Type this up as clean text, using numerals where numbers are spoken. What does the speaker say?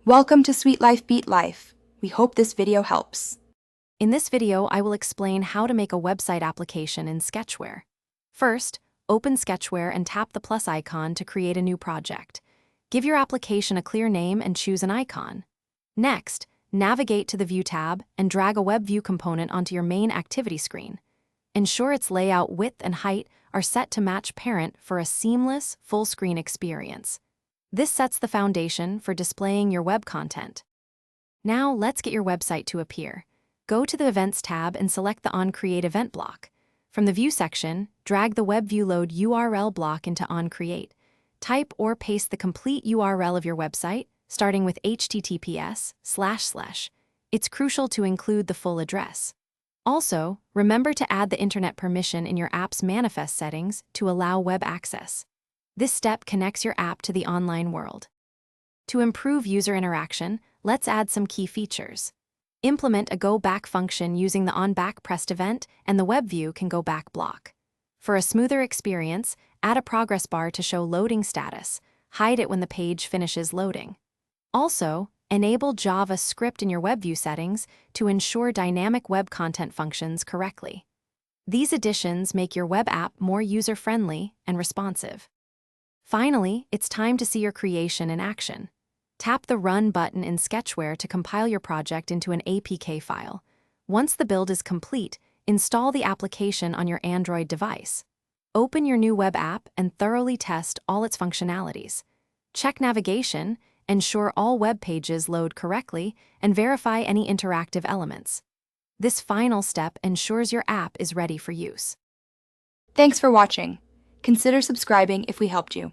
Welcome to Sweet Life Beat Life. We hope this video helps. In this video, I will explain how to make a website application in Sketchware. First, open Sketchware and tap the plus icon to create a new project. Give your application a clear name and choose an icon. Next, navigate to the View tab and drag a web view component onto your main activity screen. Ensure its layout, width, and height are set to match parent for a seamless, full-screen experience. This sets the foundation for displaying your web content. Now, let's get your website to appear. Go to the Events tab and select the OnCreate event block. From the View section, drag the WebViewLoad URL block into OnCreate. Type or paste the complete URL of your website, starting with https://. It's crucial to include the full address. Also, remember to add the internet permission in your app's manifest settings to allow web access. This step connects your app to the online world. To improve user interaction, let's add some key features. Implement a Go Back function using the OnBack pressed event, and the web view can go back block. For a smoother experience, add a progress bar to show loading status. Hide it when the page finishes loading. Also, enable JavaScript in your web view settings to ensure dynamic web content functions correctly. These additions make your web app more user-friendly and responsive. Finally, it's time to see your creation in action. Tap the Run button in Sketchware to compile your project into an APK file. Once the build is complete, install the application on your Android device. Open your new web app and thoroughly test all its functionalities. Check navigation, ensure all web pages load correctly, and verify any interactive elements. This final step ensures your app is ready for use. Thanks for watching. Consider subscribing if we helped you.